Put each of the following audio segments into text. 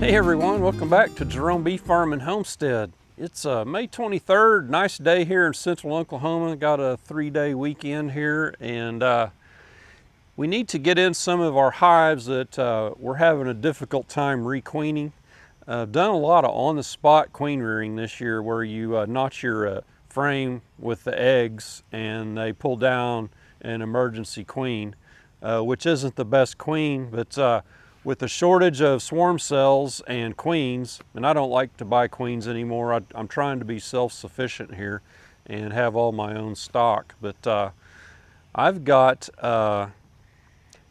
Hey everyone, welcome back to Jerome Bee Farm and Homestead. It's May 23rd, nice day here in central Oklahoma. Got a 3-day weekend here, and we need to get in some of our hives that we're having a difficult time requeening. I've done a lot of on-the-spot queen rearing this year where you notch your frame with the eggs and they pull down an emergency queen, which isn't the best queen, but with the shortage of swarm cells and queens, and I don't like to buy queens anymore. I'm trying to be self-sufficient here and have all my own stock. But I've got at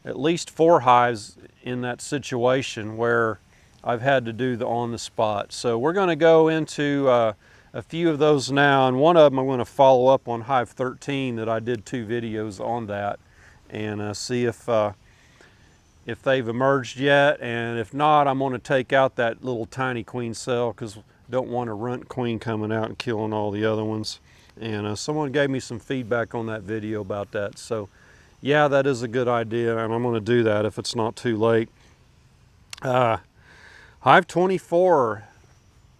least 4 hives in that situation where I've had to do the on-the-spot. So we're going to go into a few of those now, and one of them I'm going to follow up on Hive 13 that I did 2 videos on that, and see if they've emerged yet, and if not, I'm going to take out that little tiny queen cell because don't want a runt queen coming out and killing all the other ones. And someone gave me some feedback on that video about that, so yeah, that is a good idea, and I'm going to do that if it's not too late. Hive 24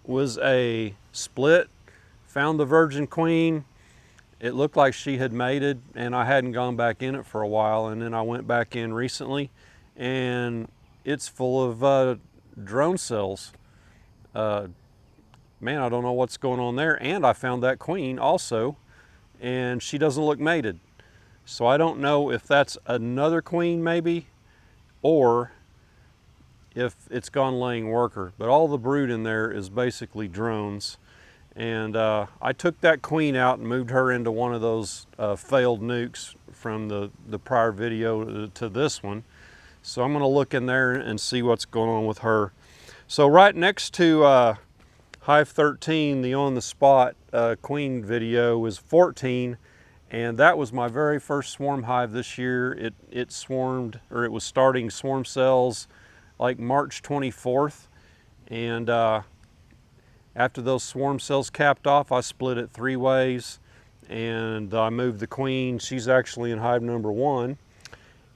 was a split, found the virgin queen. It looked like she had mated, and I hadn't gone back in it for a while, and then I went back in recently, and it's full of drone cells. Man, I don't know what's going on there. And I found that queen also, and she doesn't look mated. So I don't know if that's another queen maybe, or if it's gone laying worker. But all the brood in there is basically drones. And I took that queen out and moved her into one of those failed nukes from the prior video to this one. So I'm going to look in there and see what's going on with her. So right next to Hive 13, the on-the-spot queen video, was 14, and that was my very first swarm hive this year. It swarmed, or it was starting swarm cells like March 24th, and after those swarm cells capped off, I split it 3 ways, and I moved the queen. She's actually in hive number 1.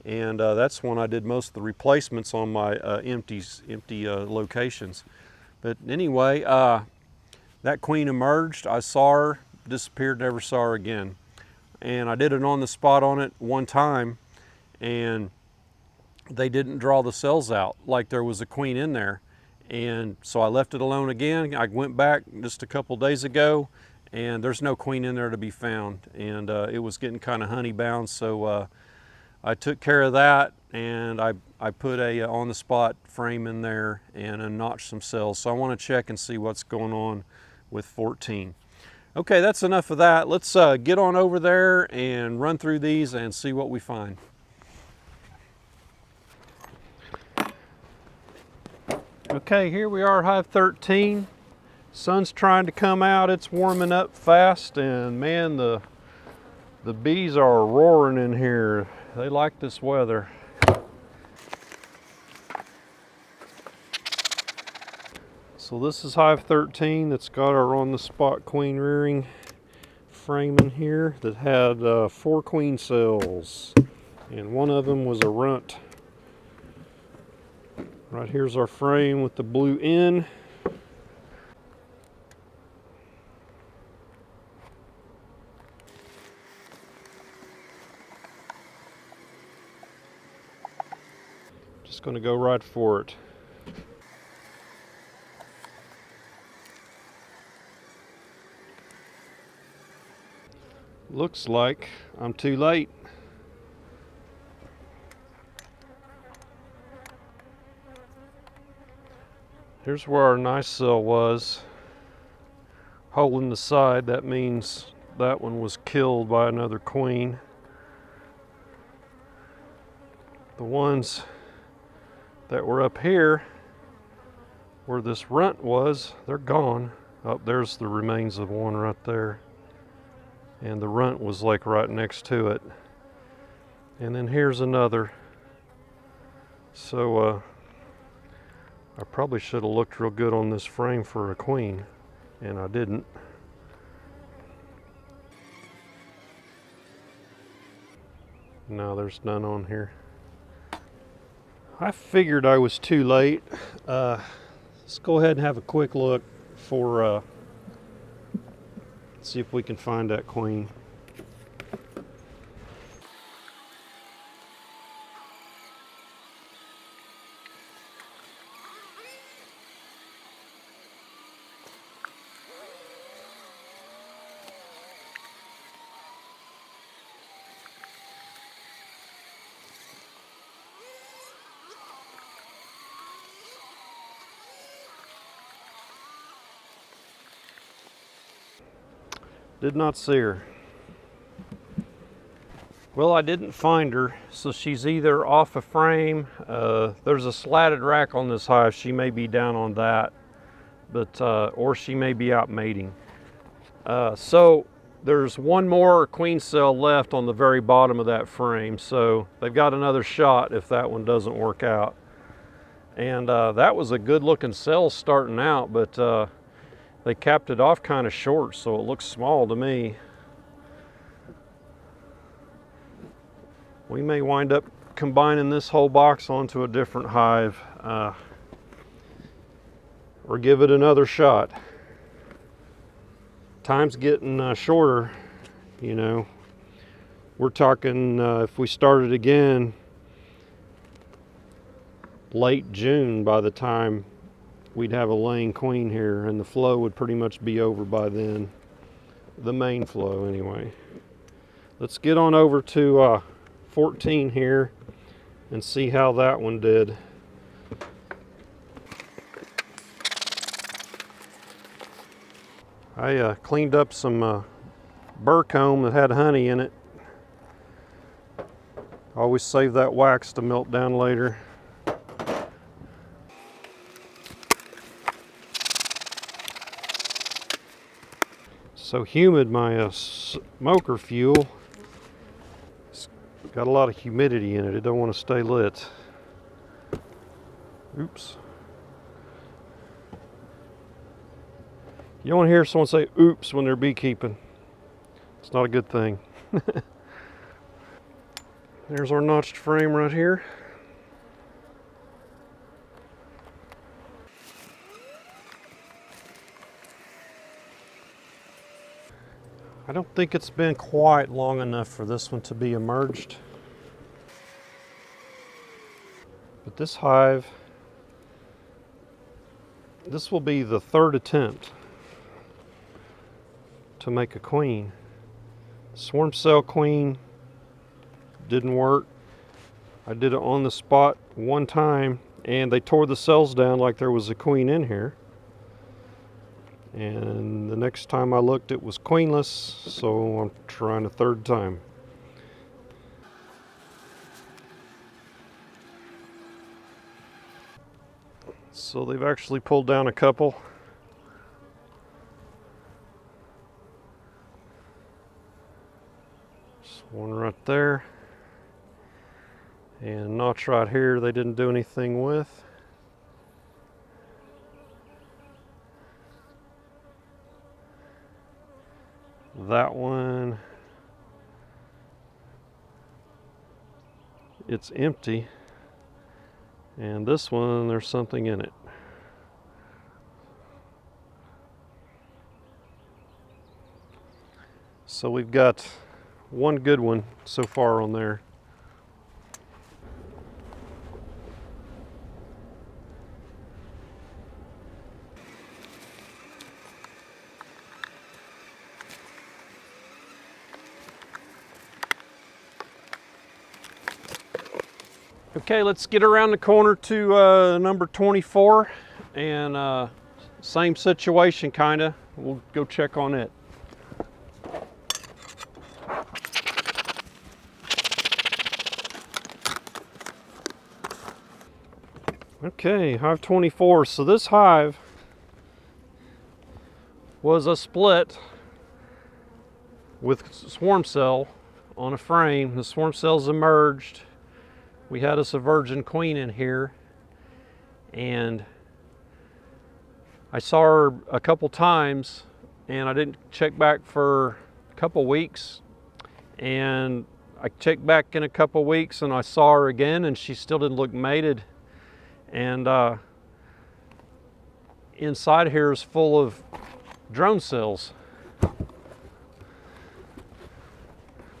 And that's when I did most of the replacements on my empty locations. But anyway, that queen emerged. I saw her, disappeared, never saw her again. And I did an on-the-spot on it one time, and they didn't draw the cells out like there was a queen in there. And so I left it alone again. I went back just a couple days ago, and there's no queen in there to be found. And it was getting kind of honey bound, so I took care of that, and I put a on-the-spot frame in there and notched some cells. So I want to check and see what's going on with 14. Okay, that's enough of that. Let's get on over there and run through these and see what we find. Okay, here we are, Hive 13. Sun's trying to come out. It's warming up fast, and man, the bees are roaring in here. They like this weather. So this is Hive 13 that's got our on-the-spot queen rearing frame in here that had 4 queen cells, and one of them was a runt. Right here's our frame with the blue N. Just going to go right for it. Looks like I'm too late. Here's where our nice cell was, hole in the side. That means that one was killed by another queen. The ones that were up here where this runt was, they're gone. Oh, there's the remains of one right there, and the runt was like right next to it. And then here's another. So I probably should have looked real good on this frame for a queen, and I didn't. No, there's none on here. I figured I was too late. Let's go ahead and have a quick look for, see if we can find that queen. Did not see her. Well, I didn't find her, so she's either off a frame. There's a slatted rack on this hive. She may be down on that, but or she may be out mating. So there's one more queen cell left on the very bottom of that frame, so they've got another shot if that one doesn't work out. And that was a good looking cell starting out, but they capped it off kind of short, so it looks small to me. We may wind up combining this whole box onto a different hive, or give it another shot. Time's getting shorter, you know. We're talking if we started again late June, by the time we'd have a laying queen here, and the flow would pretty much be over by then. The main flow anyway. Let's get on over to 14 here and see how that one did. I cleaned up some burr comb that had honey in it. Always save that wax to melt down later. So humid, my smoker fuel. It's got a lot of humidity in it. It don't want to stay lit. Oops. You don't want to hear someone say oops when they're beekeeping. It's not a good thing. There's our notched frame right here. I don't think it's been quite long enough for this one to be emerged. But this hive, this will be the third attempt to make a queen. Swarm cell queen didn't work. I did it on the spot one time and they tore the cells down like there was a queen in here. And the next time I looked, it was queenless, so I'm trying a third time. So they've actually pulled down a couple. Just one right there. And a notch right here they didn't do anything with. That one, it's empty, and this one, there's something in it. So we've got one good one so far on there. Okay, let's get around the corner to number 24, and same situation kinda. We'll go check on it. Okay, hive 24. So this hive was a split with swarm cell on a frame. The swarm cells emerged. We had us a virgin queen in here, and I saw her a couple times, and I didn't check back for a couple weeks, and I checked back in a couple weeks and I saw her again and she still didn't look mated. And inside here is full of drone cells.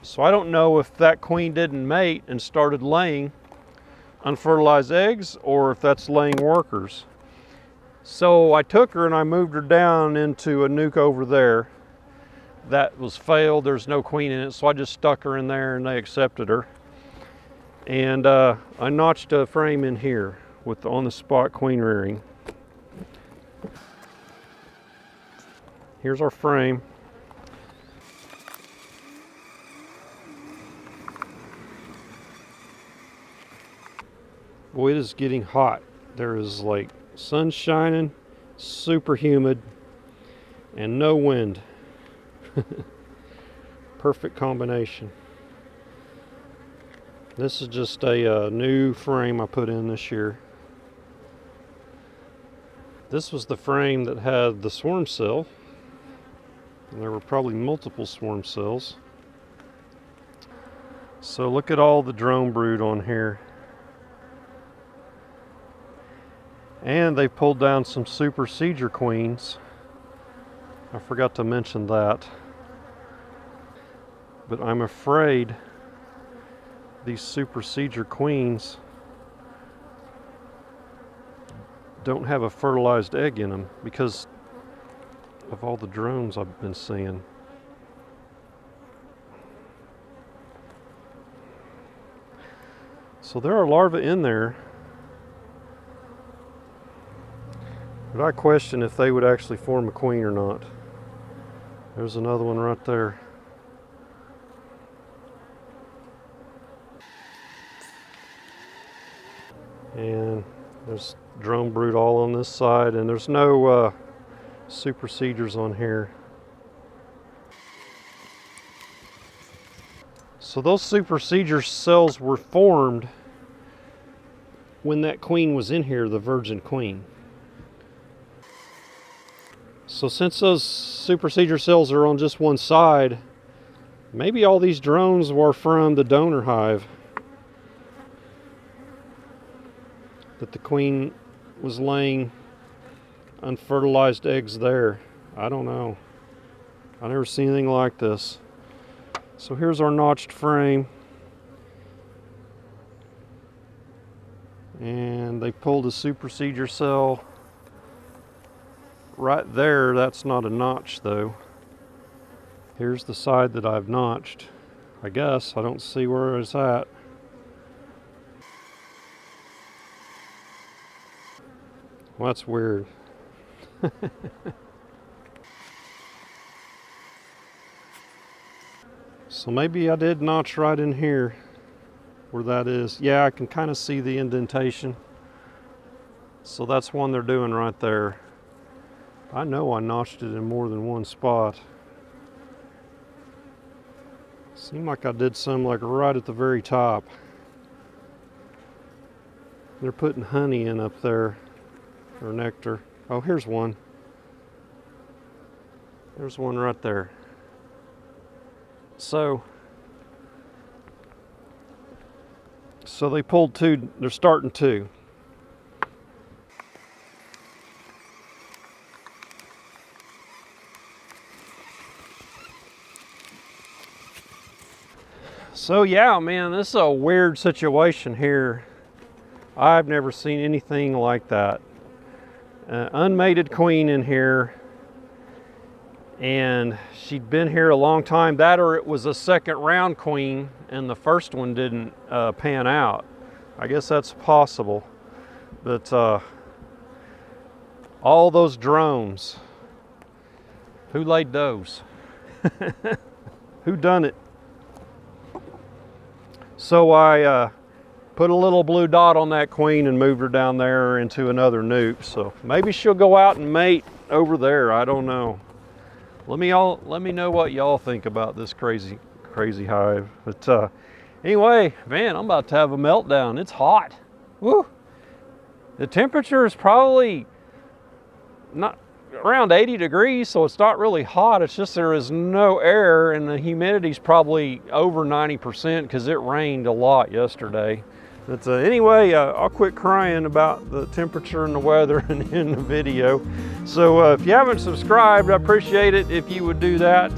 So I don't know if that queen didn't mate and started laying unfertilized eggs, or if that's laying workers. So I took her and I moved her down into a nuke over there. That was failed, there's no queen in it, so I just stuck her in there and they accepted her. And I notched a frame in here with the on-the-spot queen rearing. Here's our frame. Boy, it is getting hot. There is like sun shining, super humid, and no wind. Perfect combination. This is just a new frame I put in this year. This was the frame that had the swarm cell. And there were probably multiple swarm cells. So look at all the drone brood on here. And they pulled down some super seeder queens. I forgot to mention that. But I'm afraid these super seeder queens don't have a fertilized egg in them because of all the drones I've been seeing. So there are larvae in there. But I question if they would actually form a queen or not. There's another one right there. And there's drone brood all on this side, and there's no super seeders on here. So those super seeder cells were formed when that queen was in here, the virgin queen. So since those super seeder cells are on just one side, maybe all these drones were from the donor hive that the queen was laying unfertilized eggs there. I don't know. I never seen anything like this. So here's our notched frame. And they pulled a super seeder cell right there. That's not a notch though. Here's the side that I've notched. I guess I don't see where it's at. Well, that's weird. So maybe I did notch right in here where that is. Yeah, I can kind of see the indentation. So that's one they're doing right there. I know I notched it in more than one spot. Seemed like I did some like right at the very top. They're putting honey in up there, or nectar. Oh, here's one. There's one right there. So they pulled two, they're starting two. So yeah, man, this is a weird situation here. I've never seen anything like that. Unmated queen in here, and she'd been here a long time. That or it was a second round queen and the first one didn't pan out. I guess that's possible. But all those drones, who laid those? Who done it? So I put a little blue dot on that queen and moved her down there into another nuke. So maybe she'll go out and mate over there. I don't know. Let me know what y'all think about this crazy hive. But anyway, man, I'm about to have a meltdown. It's hot. Woo! The temperature is probably not around 80 degrees, so it's not really hot. It's just there is no air, and the humidity's probably over 90% because it rained a lot yesterday. But anyway, I'll quit crying about the temperature and the weather and in the video. So if you haven't subscribed, I appreciate it if you would do that.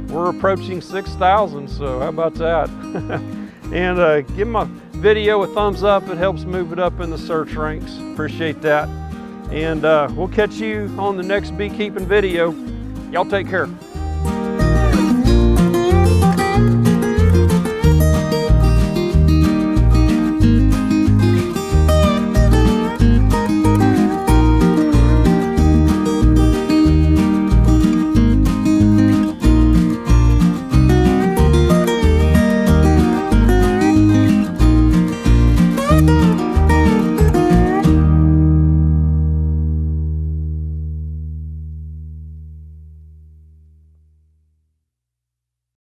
We're approaching 6,000, so how about that? And give my video a thumbs up. It helps move it up in the search ranks. Appreciate that. And we'll catch you on the next beekeeping video. Y'all take care.